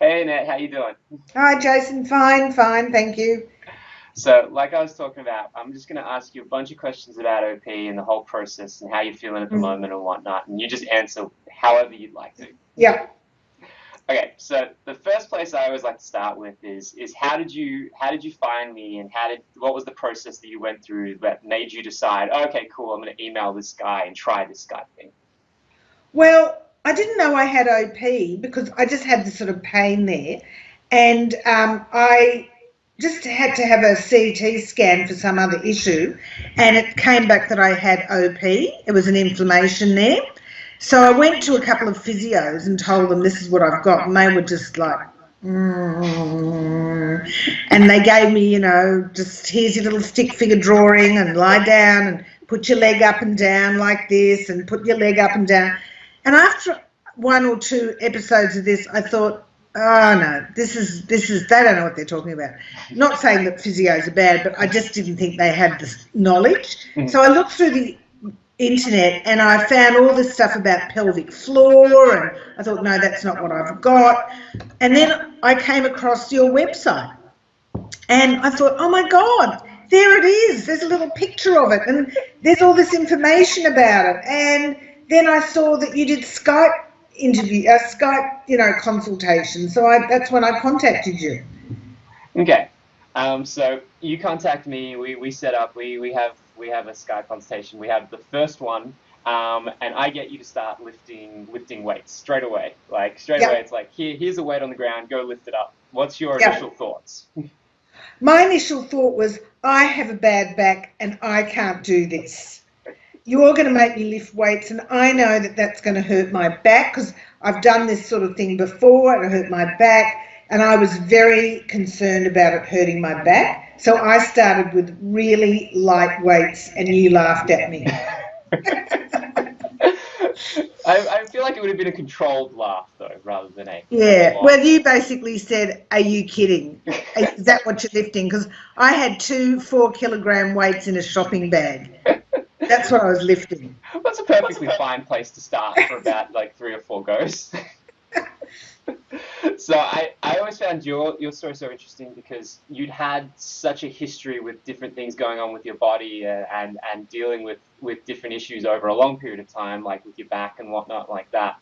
Hey Annette, how you doing? Hi, Jason. Fine, fine, thank you. So, like I was talking about, I'm just going to ask you a bunch of questions about OP and the whole process and how you're feeling at the Mm. moment and whatnot, and you just answer however you'd like to. Yeah. Okay, so the first place I always like to start with is how did you find me and what was the process that you went through that made you decide, oh, okay, cool, I'm going to email this guy and try this guy thing. Well, I didn't know I had OP because I just had this sort of pain there, and I just had to have a CT scan for some other issue, and it came back that I had OP. It was an inflammation there. So I went to a couple of physios and told them this is what I've got, and they were just like, and they gave me, just here's your little stick figure drawing and lie down and put your leg up and down like this and put your leg up and down. And after one or two episodes of this, I thought, oh no, this is they don't know what they're talking about. Not saying that physios are bad, but I just didn't think they had the knowledge. So I looked through the internet and I found all this stuff about pelvic floor, and I thought, no, that's not what I've got. And then I came across your website and I thought, oh my God, there it is. There's a little picture of it and there's all this information about it. And then I saw that you did Skype, consultation. So that's when I contacted you. Okay. So you contact me. We set up. We have a Skype consultation. We have the first one, and I get you to start lifting weights straight away. Like straight away, Yep, it's like here's a weight on the ground. Go lift it up. What's your initial yep. thoughts? My initial thought was, I have a bad back and I can't do this. You're going to make me lift weights, and I know that that's going to hurt my back because I've done this sort of thing before and it hurt my back, and I was very concerned about it hurting my back. So I started with really light weights, and you laughed at me. I feel like it would have been a controlled laugh though, rather than a Yeah. full on. Well, you basically said, are you kidding? Is that what you're lifting? Because I had two 4 kilogram weights in a shopping bag. That's what I was lifting. That's a perfectly fine place to start for about like three or four goes. So I always found your story so interesting because you'd had such a history with different things going on with your body and dealing with different issues over a long period of time, like with your back and whatnot like that.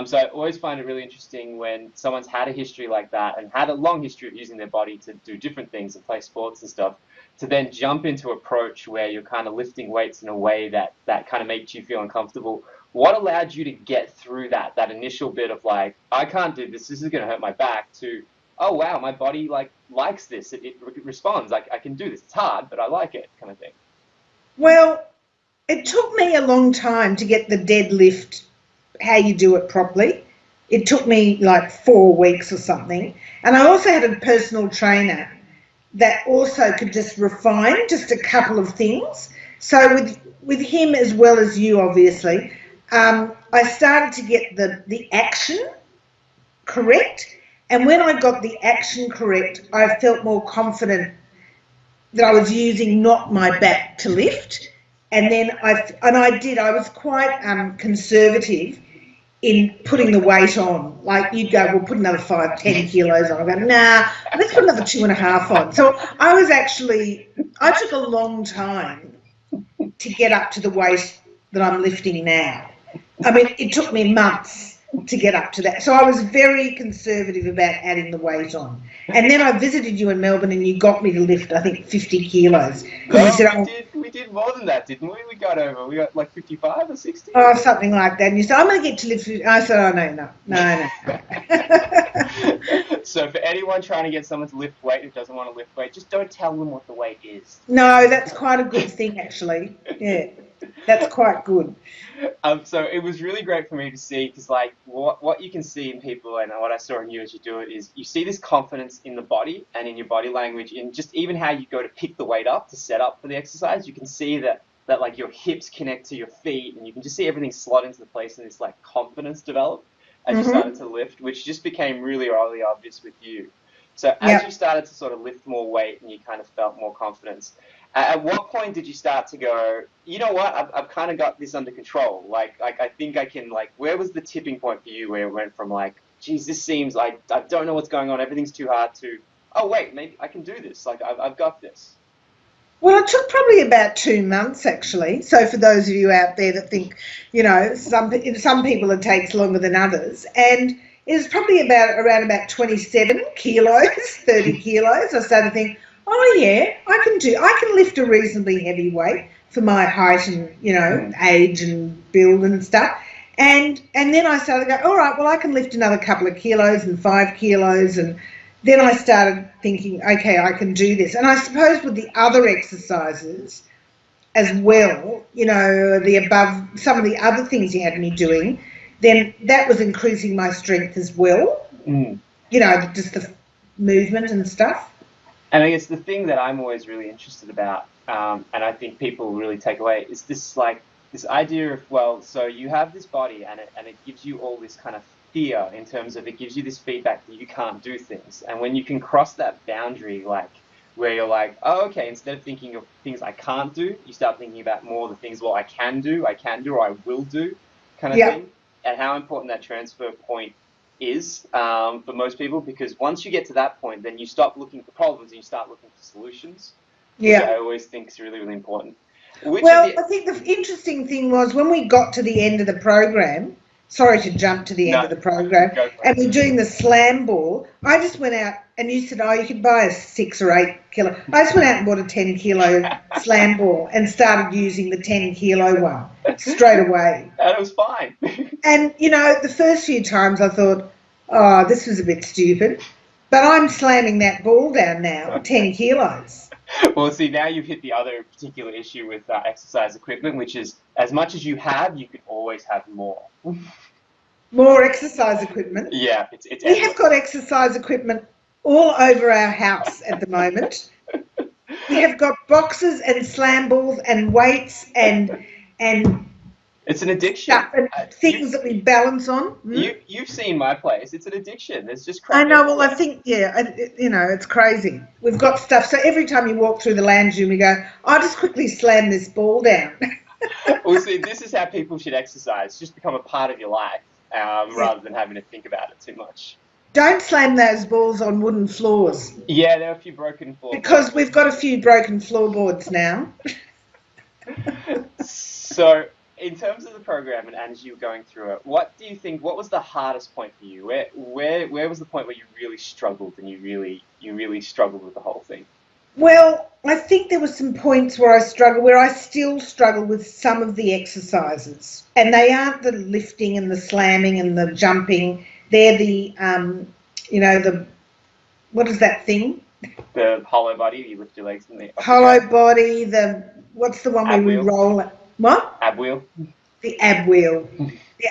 So I always find it really interesting when someone's had a history like that and had a long history of using their body to do different things and play sports and stuff, to then jump into approach where you're kind of lifting weights in a way that kind of makes you feel uncomfortable. What allowed you to get through that initial bit of like, I can't do this, this is going to hurt my back, to, oh wow, my body like likes this, it responds, I can do this, it's hard but I like it, kind of thing. Well, it took me a long time to get the deadlift, how you do it properly. It took me like 4 weeks or something. And I also had a personal trainer that also could just refine just a couple of things. So with him as well as you, obviously, I started to get the action correct. And when I got the action correct, I felt more confident that I was using not my back to lift. And then I was quite conservative in putting the weight on. Like you'd go, we'll put another 5, 10 kilos on. I go, nah, let's put another 2.5 on. So I took a long time to get up to the weight that I'm lifting now. I mean, it took me months to get up to that. So I was very conservative about adding the weight on. And then I visited you in Melbourne and you got me to lift, I think, 50 kilos. Because you No, said, we did more than that, didn't we? We got like 55 or 60. something like that. And you said, I'm going to get to lift 50. I said, oh, no. So for anyone trying to get someone to lift weight who doesn't want to lift weight, just don't tell them what the weight is. No, that's quite a good thing, actually. Yeah, that's quite good. So it was really great for me to see because like what you can see in people and what I saw in you as you do it is you see this confidence in the body and in your body language in just even how you go to pick the weight up to set up for the exercise. You can see that like your hips connect to your feet and you can just see everything slot into the place and this like confidence develop as you started Mm-hmm. to lift, which just became really obvious with you. So as you Yep. started to sort of lift more weight and you kind of felt more confidence, at what point did you start to go, you know what, I've kind of got this under control. Like I think I can, like, where was the tipping point for you where it went from like, geez, this seems like I don't know what's going on. Everything's too hard to, oh, wait, maybe I can do this. Like, I've got this. Well, it took probably about 2 months actually. So for those of you out there that think, some people it takes longer than others, and it was probably around about 27 kilos, 30 kilos. I started thinking, oh yeah, I can lift a reasonably heavy weight for my height and age and build and stuff. And then I started going, all right, well I can lift another couple of kilos and 5 kilos, and then I started thinking, okay, I can do this. And I suppose with the other exercises as well, some of the other things you had me doing, then that was increasing my strength as well. Mm. Just the movement and stuff. And I guess the thing that I'm always really interested about, and I think people really take away, is this idea of, well, so you have this body and it gives you all this kind of fear in terms of, it gives you this feedback that you can't do things. And when you can cross that boundary, like where you're like, oh, okay, instead of thinking of things I can't do, you start thinking about more the things, well, I can do, or I will do kind of thing. And how important that transfer point is for most people, because once you get to that point, then you stop looking for problems and you start looking for solutions, which I always think is really, really important. I think the interesting thing was when we got to the end of the program, sorry to jump to the end of the program, and we're doing the slam ball, I just went out and you said, oh, you could buy a 6 or 8 kilo. I just went out and bought a 10 kilo slam ball and started using the 10 kilo one straight away. And it was fine. And, the first few times I thought, oh, this was a bit stupid. But I'm slamming that ball down now, 10 kilos. Well, see, now you've hit the other particular issue with exercise equipment, which is as much as you have, you could always have more. More exercise equipment? Yeah. We have got exercise equipment all over our house at the moment. We have got boxes and slam balls and weights and it's an addiction. Stuff and things that we balance on. You've seen my place. It's an addiction. There's just crap. I know. Well, I think, it's crazy. We've got stuff. So every time you walk through the lounge room, we go, I'll just quickly slam this ball down. Well, see, this is how people should exercise. Just become a part of your life rather than having to think about it too much. Don't slam those balls on wooden floors. Yeah, there are a few broken floors. Because we've got a few broken floorboards now. So, in terms of the program and as you were going through it, what was the hardest point for you? Where was the point where you really struggled and you really struggled with the whole thing? Well, I think there were some points where I still struggle with some of the exercises. And they aren't the lifting and the slamming and the jumping. They're the, what is that thing? The hollow body, you lift your legs in the... Hollow body, what's the one where we roll it? What? Ab wheel. The ab wheel.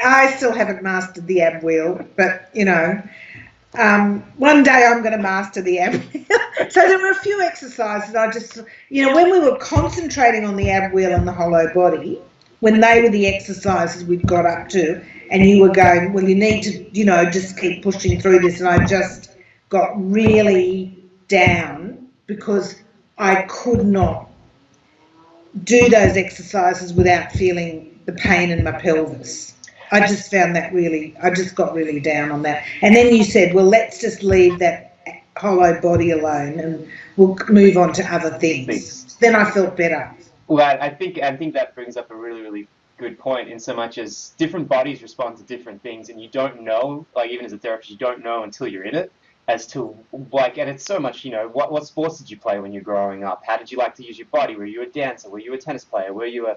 I still haven't mastered the ab wheel, but, one day I'm going to master the ab wheel. So there were a few exercises I just, when we were concentrating on the ab wheel and the hollow body, when they were the exercises we'd got up to, and you were going, well, you need to, just keep pushing through this, and I just got really down because I could not do those exercises without feeling the pain in my pelvis. I just found that I just got really down on that. And then you said, well, let's just leave that hollow body alone and we'll move on to other things. Then I felt better. Well, I think that brings up a really, really good point, in so much as different bodies respond to different things, and you don't know, like even as a therapist, you don't know until you're in it, as to and it's so much, what sports did you play when you were growing up? How did you like to use your body? Were you a dancer? Were you a tennis player? Were you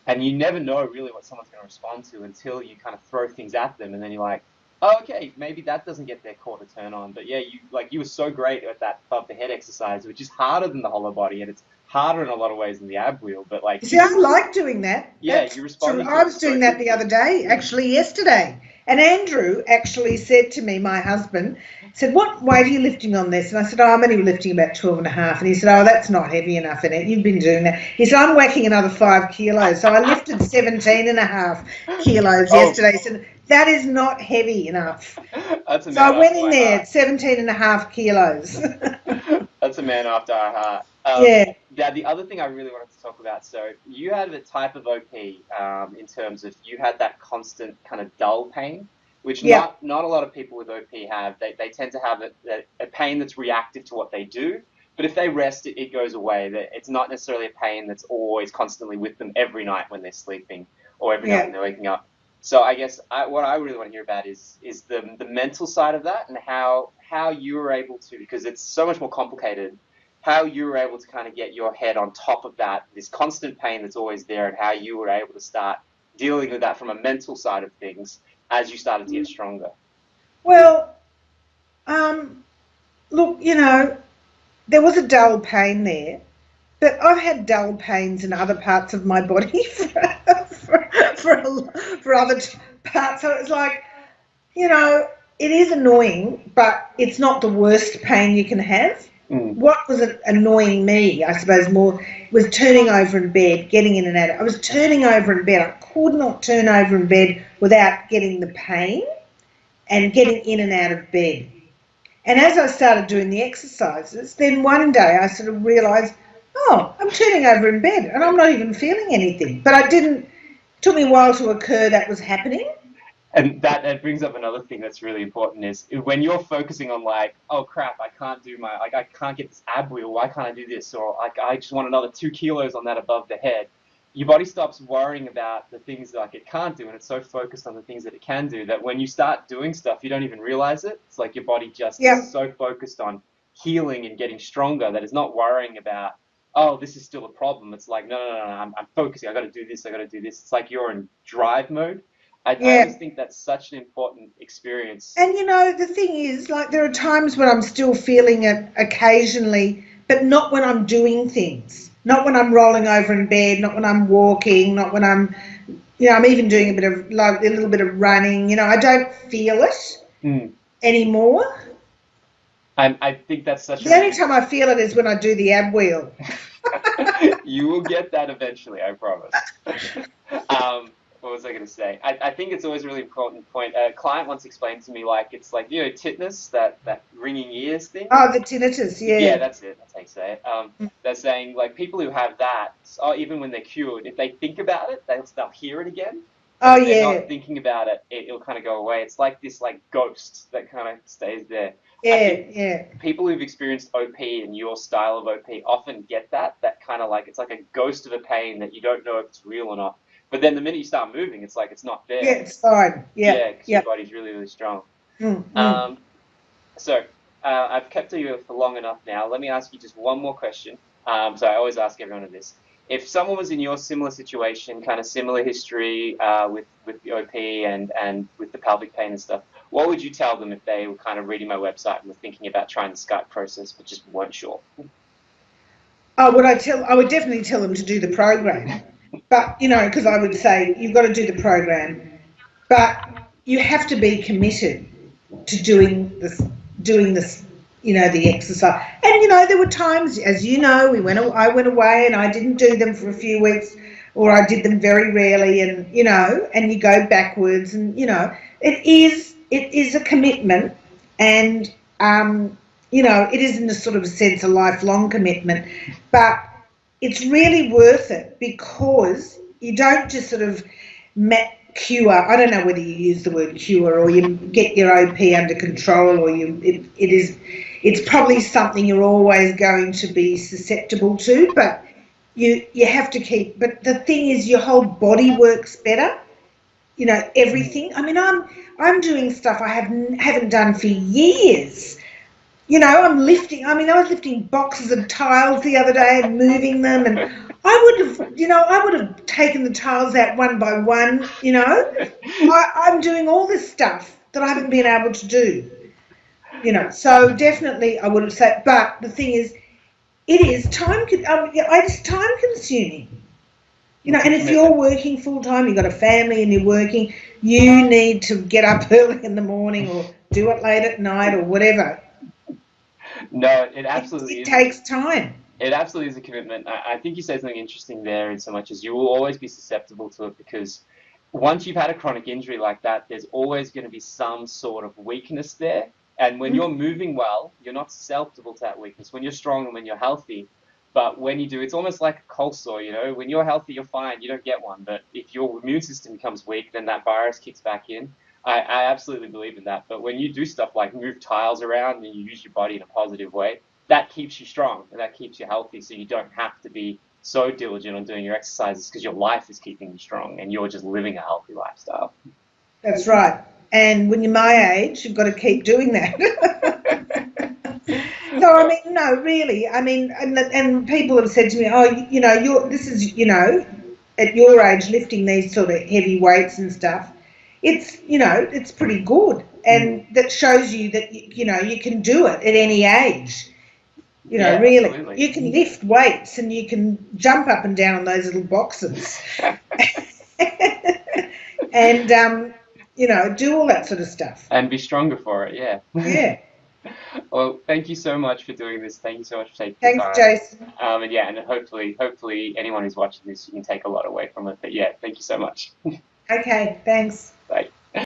and you never know really what someone's going to respond to until you kind of throw things at them, and then you're like, oh, okay, maybe that doesn't get their core to turn on. But yeah, you were so great at that above the head exercise, which is harder than the hollow body, and it's harder in a lot of ways than the ab wheel, but See, I like doing that. Yeah, you responded. I was doing that the other day, actually yesterday. And Andrew actually said to me, my husband, said, what weight are you lifting on this? And I said, I'm only lifting about 12.5. And he said, oh, that's not heavy enough, Annette. You've been doing that. He said, I'm whacking another 5 kilos. So I lifted 17.5 kilos yesterday. He said, that is not heavy enough. That's a man so I went in there at 17.5 kilos. That's a man after our heart. Yeah, the other thing I really wanted to talk about, so you had a type of OP in terms of you had that constant kind of dull pain, which Yeah. not a lot of people with OP have. They tend to have a pain that's reactive to what they do. But if they rest, it goes away. It's not necessarily a pain that's always constantly with them every night when they're sleeping or every night Yeah. when they're waking up. So I guess what I really want to hear about is the mental side of that, and how you were able to, because it's so much more complicated, how you were able to kind of get your head on top of that, this constant pain that's always there, and how you were able to start dealing with that from a mental side of things as you started to get stronger. Well, look, there was a dull pain there, but I've had dull pains in other parts of my body for other parts. So it's like, you know, it is annoying, but it's not the worst pain you can have. Mm. What was annoying me, I suppose, more was turning over in bed, getting in and out. I was turning over in bed. I could not turn over in bed without getting the pain and getting in and out of bed. And as I started doing the exercises, then one day I sort of realised, oh, I'm turning over in bed and I'm not even feeling anything. But it took me a while to occur that was happening. And that brings up another thing that's really important is when you're focusing on like, oh crap, I can't do I can't get this ab wheel, why can't I do this? Or like, I just want another 2 kilos on that above the head. Your body stops worrying about the things like it can't do, and it's so focused on the things that it can do that when you start doing stuff, you don't even realize it. It's like your body just Yeah. is so focused on healing and getting stronger that it's not worrying about, oh, this is still a problem. It's like, no, I'm focusing. I got to do this. I got to do this. It's like you're in drive mode. I always Yeah. think that's such an important experience. And the thing is, like, there are times when I'm still feeling it occasionally, but not when I'm doing things. Not when I'm rolling over in bed, not when I'm walking, not when I'm even doing a little bit of running. I don't feel it Mm. anymore. I think that's such a The only really... time I feel it is when I do the ab wheel. You will get that eventually, I promise. What was I going to say? I think it's always a really important point. A client once explained to me, like, it's like, tinnitus, that ringing ears thing. Oh, the tinnitus, Yeah, yeah. that's it. That's how you say it. They're saying, like, people who have that, even when they're cured, if they think about it, they'll hear it again. But Oh, if they're yeah. not thinking about it, it'll kind of go away. It's like this, like, ghost that kind of stays there. I Yeah, think yeah. people who've experienced OP and your style of OP often get that kind of like, it's like a ghost of a pain that you don't know if it's real or not. But then the minute you start moving, it's like it's not Yeah, there. it's fine. Yeah, Yeah, because your yeah. body's really, really strong. Mm, mm. Um, so I've kept you for long enough now. Let me ask you just one more question. So I always ask everyone this. If someone was in your similar situation, kind of similar history with the OP and with the pelvic pain and stuff, what would you tell them if they were kind of reading my website and were thinking about trying the Skype process but just weren't sure? Oh, I would definitely tell them to do the program. But, because I would say you've got to do the program, but you have to be committed to doing this, the exercise. And, there were times, as I went away and I didn't do them for a few weeks, or I did them very rarely, and, and you go backwards, and, it is a commitment, and, it is in a sort of a sense a lifelong commitment, but it's really worth it because you don't just sort of cure. I don't know whether you use the word cure or you get your OP under control, or it's probably something you're always going to be susceptible to, but you have to keep. But the thing is, your whole body works better. Everything. I mean, I'm doing stuff I haven't done for years. I'm lifting. I mean, I was lifting boxes of tiles the other day and moving them, and I would have taken the tiles out one by one. I'm doing all this stuff that I haven't been able to do. So definitely I would have said. But the thing is, it is time. It's time consuming. It's a And if you're commitment. working full time, you've got a family and you're working, you need to get up early in the morning or do it late at night or whatever. No, it It, absolutely it is. takes time. It absolutely is a commitment. I think you said something interesting there in so much as you will always be susceptible to it because once you've had a chronic injury like that, there's always going to be some sort of weakness there. And when you're moving well, you're not susceptible to that weakness. When you're strong and when you're healthy, but when you do, it's almost like a cold sore, When you're healthy, you're fine, you don't get one. But if your immune system becomes weak, then that virus kicks back in. I absolutely believe in that. But when you do stuff like move tiles around and you use your body in a positive way, that keeps you strong and that keeps you healthy. So you don't have to be so diligent on doing your exercises because your life is keeping you strong and you're just living a healthy lifestyle. That's right. And when you're my age, you've got to keep doing that. So, I mean, no, really, I mean, and people have said to me, oh, you know, this is, you know, at your age, lifting these sort of heavy weights and stuff, it's, you know, it's pretty good. And that shows you that, you know, you can do it at any age. You know, Yeah, really, absolutely. you can lift weights and you can jump up and down on those little boxes and, you know, do all that sort of stuff. And be stronger for it, yeah. Yeah. Well, thank you so much for doing this. Thank you so much for taking the Thanks, time. Jason. And yeah, and hopefully anyone who's watching this, you can take a lot away from it. But yeah, thank you so much. Okay, thanks. Bye.